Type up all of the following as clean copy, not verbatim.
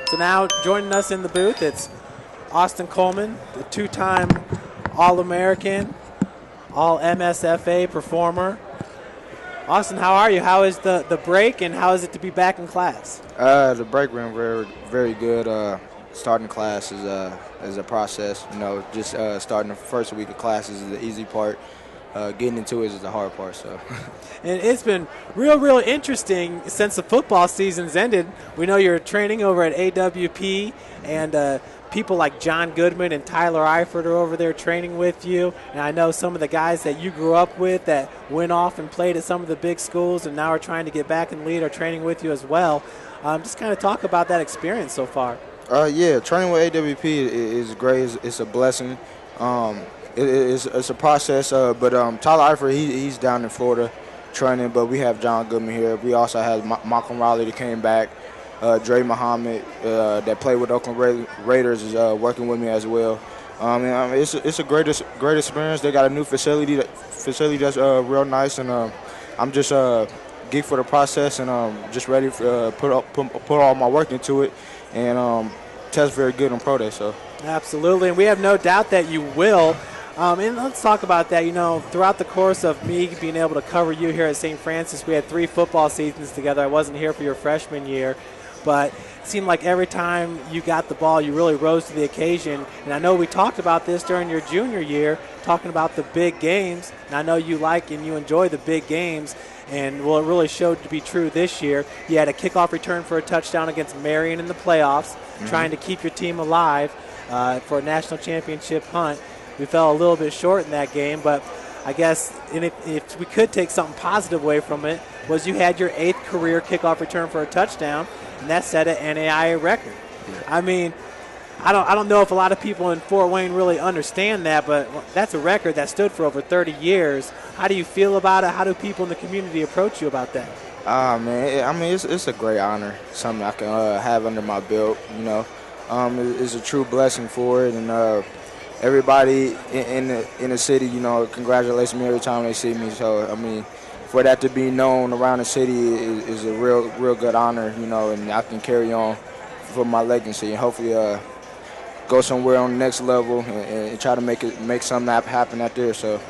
So now joining us in the booth, it's Austin Coleman, the two-time All-American, All-MSFA performer. Austin, how are you? How is the break, and how is it to be back in class? The break went very, very good. Starting class is a process. You know, just starting the first week of classes is the easy part. Getting into it is the hard part. So, and it's been real interesting since the football season's ended. We know you're training over at AWP, and people like John Goodman and Tyler Eifert are over there training with you. And I know some of the guys that you grew up with that went off and played at some of the big schools and now are trying to get back in the league are training with you as well. Just kind of talk about that experience so far. Yeah, training with AWP is great. It's a blessing. It's a process, but Tyler Eifert, he's down in Florida training, but we have John Goodman here. We also have Malcolm Riley that came back. Dre Muhammad that played with Oakland Raiders is working with me as well. It's a great experience. They got a new facility that's real nice, and I'm just geeked for the process, and just ready to put all my work into it, and test very good on pro day. So absolutely, and we have no doubt that you will. And let's talk about that. You know, throughout the course of me being able to cover you here at St. Francis, we had 3 football seasons together. I wasn't here for your freshman year, but it seemed like every time you got the ball, you really rose to the occasion. And I know we talked about this during your junior year, talking about the big games. And I know you like and you enjoy the big games. And, well, it really showed to be true this year. You had a kickoff return for a touchdown against Marion in the playoffs, trying to keep your team alive for a national championship hunt. We fell a little bit short in that game, but I guess if we could take something positive away from it, was you had your 8th career kickoff return for a touchdown, and that set an NAIA record. Yeah. I mean, I don't know if a lot of people in Fort Wayne really understand that, but that's a record that stood for over 30 years. How do you feel about it? How do people in the community approach you about that? Man, I mean, it's a great honor, something I can have under my belt. You know, it's a true blessing for it, and everybody in the city, you know, congratulates me every time they see me. So, I mean, for that to be known around the city is a real good honor, you know, and I can carry on for my legacy and hopefully go somewhere on the next level and try to make something happen out there. So.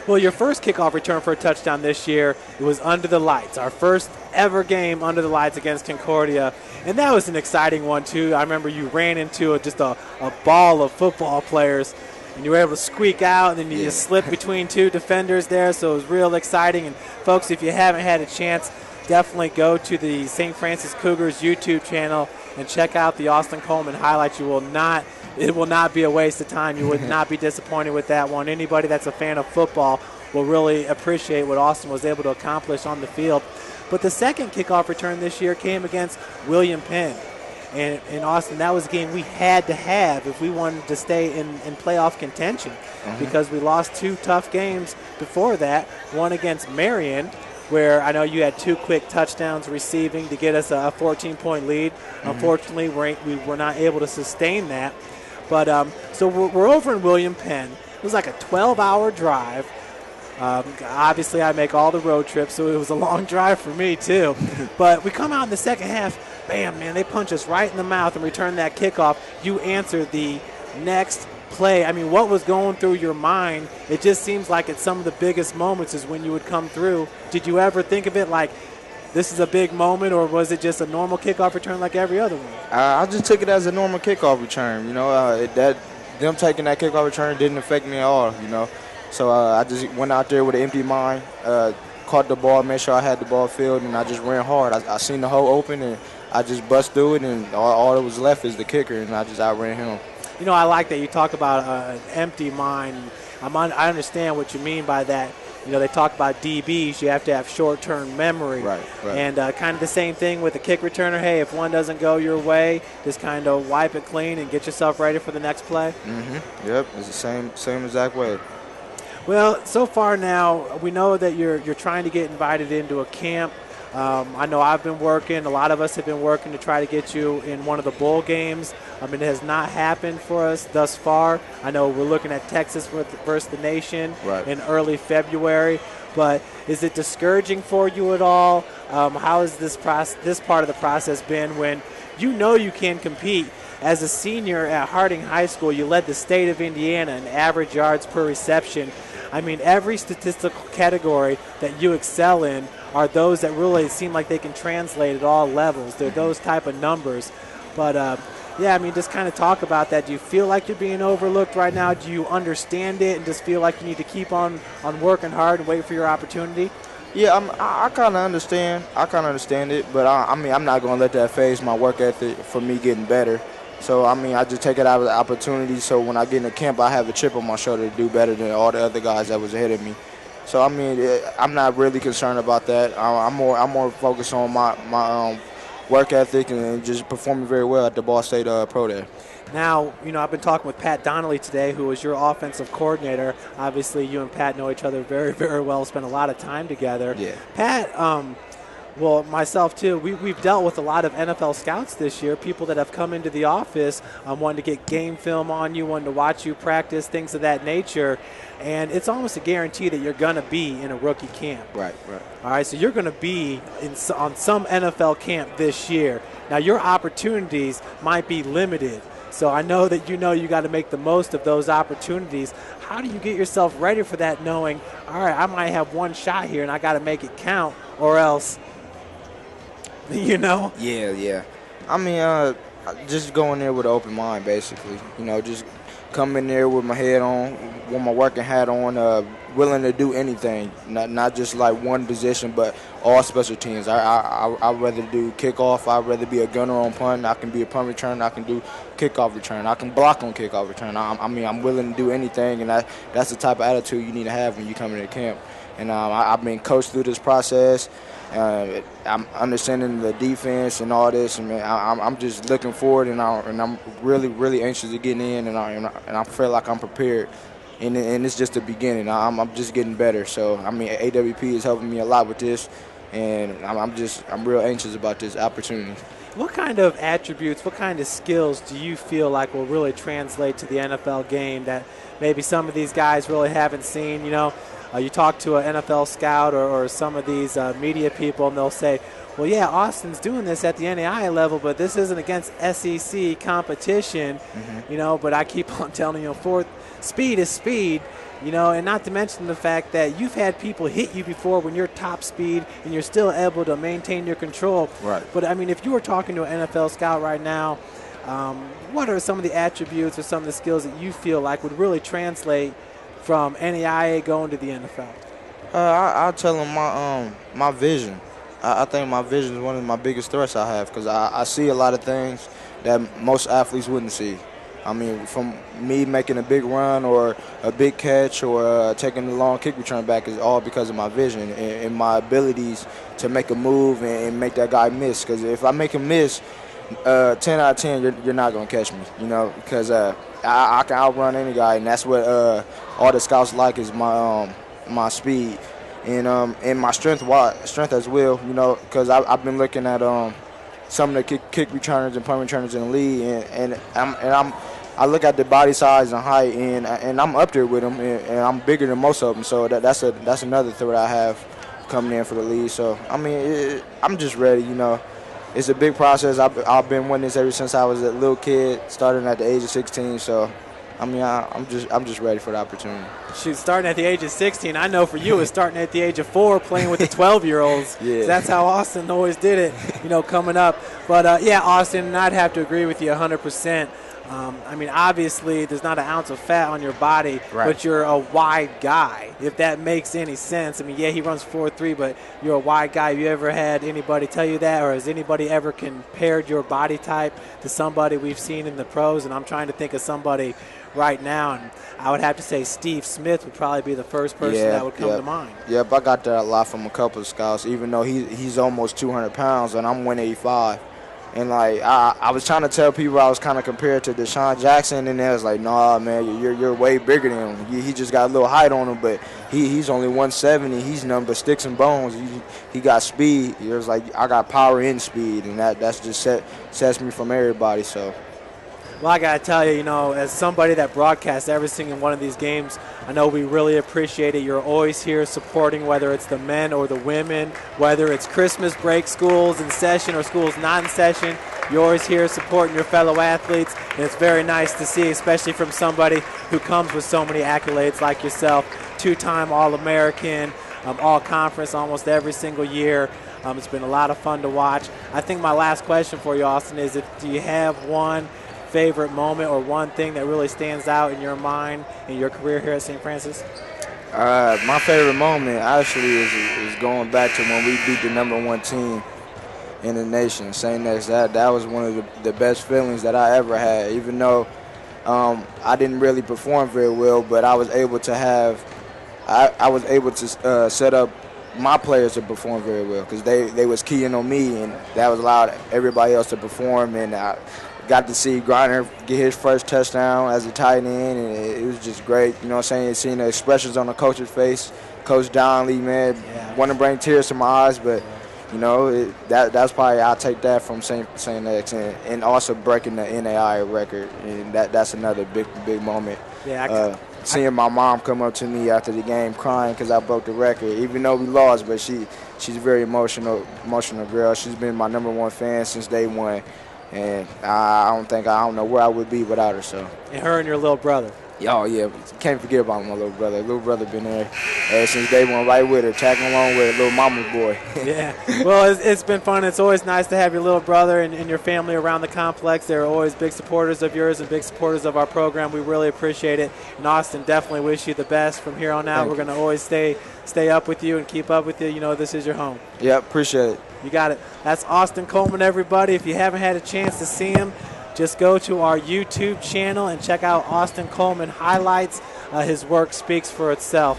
Well, your first kickoff return for a touchdown this year, it was under the lights, our first ever game under the lights against Concordia, and that was an exciting one too. I remember you ran into just a ball of football players, and you were able to squeak out, and then you just slipped between 2 defenders there, so it was real exciting. And folks, if you haven't had a chance, definitely go to the St. Francis Cougars YouTube channel and check out the Austin Coleman highlights. It will not be a waste of time. You would not be disappointed with that one. Anybody that's a fan of football will really appreciate what Austin was able to accomplish on the field. But the second kickoff return this year came against William Penn. And in Austin, that was a game we had to have if we wanted to stay in playoff contention, because we lost 2 tough games before that, one against Marion, where I know you had 2 quick touchdowns receiving to get us a 14-point lead. Unfortunately, we were not able to sustain that. But so we're over in William Penn. It was like a 12-hour drive. Obviously, I make all the road trips, so it was a long drive for me too. But we come out in the second half, bam, man, they punch us right in the mouth and return that kickoff. You answer the next play. I mean, what was going through your mind? It just seems like at some of the biggest moments is when you would come through. Did you ever think of it like this is a big moment, or was it just a normal kickoff return like every other one? I just took it as a normal kickoff return. You know, them taking that kickoff return didn't affect me at all, you know. So I just went out there with an empty mind, caught the ball, made sure I had the ball filled, and I just ran hard. I seen the hole open, and I just bust through it, and all that was left is the kicker, and I just outran him. You know, I like that you talk about an empty mind. I understand what you mean by that. You know, they talk about DBs. You have to have short-term memory. Right. And kind of the same thing with the kick returner. Hey, if one doesn't go your way, just kind of wipe it clean and get yourself ready for the next play. Yep, it's the same exact way. Well, so far now, we know that you're trying to get invited into a camp. I know I've been working. A lot of us have been working to try to get you in one of the bowl games. It has not happened for us thus far. I know we're looking at Texas versus the Nation in early February. But is it discouraging for you at all? How has this part of the process been when you know you can compete. As a senior at Harding High School, you led the state of Indiana in average yards per reception. I mean, every statistical category that you excel in are those that really seem like they can translate at all levels. They're those type of numbers. But, yeah, I mean, just kind of talk about that. Do you feel like you're being overlooked right now? Do you understand it and just feel like you need to keep on working hard and wait for your opportunity? Yeah, I kind of understand. I kind of understand it, but I mean, I'm not going to let that phase my work ethic for me getting better. So, I mean, I just take it out of the opportunity. So when I get in the camp, I have a chip on my shoulder to do better than all the other guys that was ahead of me. So, I mean, I'm not really concerned about that. I'm more focused on my work ethic and just performing very well at the Ball State Pro Day. Now, you know, I've been talking with Pat Donnelly today, who is your offensive coordinator. Obviously, you and Pat know each other very, very well, spent a lot of time together. Yeah. Pat, well, myself too, we've dealt with a lot of NFL scouts this year, people that have come into the office wanting to get game film on you, wanting to watch you practice, things of that nature. And it's almost a guarantee that you're going to be in a rookie camp. Right. All right, so you're going to be on some NFL camp this year. Now, your opportunities might be limited. So I know that you got to make the most of those opportunities. How do you get yourself ready for that, knowing, all right, I might have one shot here and I got to make it count, or else, you know? Yeah. I mean, just going there with an open mind, basically. You know, just come in there with my head on, with my working hat on, willing to do anything, not just like one position, but all special teams. I'd rather do kickoff. I'd rather be a gunner on punt. I can be a punt return. I can do kickoff return. I can block on kickoff return. I mean, I'm willing to do anything, and that's the type of attitude you need to have when you come into camp. And I've been coached through this process. I'm understanding the defense and all this, and man, I'm just looking forward, and I'm really, really anxious to get in, and I feel like I'm prepared. And it's just the beginning. I'm just getting better. So I mean, AWP is helping me a lot with this, and I'm real anxious about this opportunity. What kind of attributes, what kind of skills do you feel like will really translate to the NFL game that maybe some of these guys really haven't seen? You know, you talk to an NFL scout or some of these media people, and they'll say, well, yeah, Austin's doing this at the NAIA level, but this isn't against SEC competition, you know, but I keep on telling you, speed is speed, you know, and not to mention the fact that you've had people hit you before when you're top speed and you're still able to maintain your control. Right. But, I mean, if you were talking to an NFL scout right now, what are some of the attributes or some of the skills that you feel like would really translate from NAIA going to the NFL? I'll tell them my vision. I think my vision is one of my biggest threats I have, because I see a lot of things that most athletes wouldn't see. I mean, from me making a big run or a big catch or taking a long kick return back is all because of my vision and my abilities to make a move and make that guy miss. Because if I make him miss, 10 out of 10, you're not going to catch me, you know, because I can outrun any guy, and that's what all the scouts like is my speed and my strength as well, you know, because I've been looking at some of the kick returners and punt returners in the league, and I look at the body size and height, and I'm up there with them, and I'm bigger than most of them. So that's another threat I have coming in for the league. So I mean, I'm just ready. You know, it's a big process. I've been wanting this ever since I was a little kid, starting at the age of 16. So I mean, I'm just ready for the opportunity. Shoot, starting at the age of 16, I know for you it's starting at the age of 4, playing with the 12-year-olds. Yeah. So that's how Austin always did it, you know, coming up. But, yeah, Austin, I'd have to agree with you 100%. I mean, obviously, there's not an ounce of fat on your body, right, but you're a wide guy, if that makes any sense. I mean, yeah, he runs 4.3, but you're a wide guy. Have you ever had anybody tell you that, or has anybody ever compared your body type to somebody we've seen in the pros? And I'm trying to think of somebody right now, and I would have to say Steve Smith would probably be the first person that would come to mind. Yep, I got that a lot from a couple of scouts, even though he's almost 200 pounds and I'm 185. And, like, I was trying to tell people I was kind of compared to Deshaun Jackson, and they was like, nah, man, you're way bigger than him. He just got a little height on him, but he's only 170. He's nothing but sticks and bones. He got speed. It was like I got power and speed, and that's just sets me from everybody. So. Well, I got to tell you, you know, as somebody that broadcasts every single one of these games, I know we really appreciate it. You're always here supporting, whether it's the men or the women, whether it's Christmas break, schools in session or schools not in session. You're always here supporting your fellow athletes, and it's very nice to see, especially from somebody who comes with so many accolades like yourself. 2-time All-American, All-Conference almost every single year. It's been a lot of fun to watch. I think my last question for you, Austin, is do you have one favorite moment or one thing that really stands out in your mind in your career here at St. Francis? My favorite moment actually is going back to when we beat the #1 team in the nation, St. X. That was one of the best feelings that I ever had, even though I didn't really perform very well, but I was able to set up my players to perform very well because they was keying on me, and that was allowed everybody else to perform. And I got to see Griner get his first touchdown as a tight end, and it was just great. You know what I'm saying? Seeing the expressions on the coach's face. Coach Donnelly, man, want to bring tears to my eyes, but you know that's probably I'll take that from St. X, and also breaking the NAIA record, and that's another big moment. Yeah. Seeing my mom come up to me after the game crying because I broke the record, even though we lost, but she's a very emotional girl. She's been my #1 fan since day one, and I don't know where I would be without her. So. And her and your little brother. Oh, yeah, can't forget about my little brother. Little brother been there since day one, right with her, tagging along with her, little mama's boy. Yeah, well, it's been fun. It's always nice to have your little brother and your family around the complex. They're always big supporters of yours and big supporters of our program. We really appreciate it. And Austin, definitely wish you the best from here on out. We're going to always stay up with you and keep up with you. You know, this is your home. Yeah, appreciate it. You got it. That's Austin Coleman, everybody. If you haven't had a chance to see him, just go to our YouTube channel and check out Austin Coleman highlights. His work speaks for itself.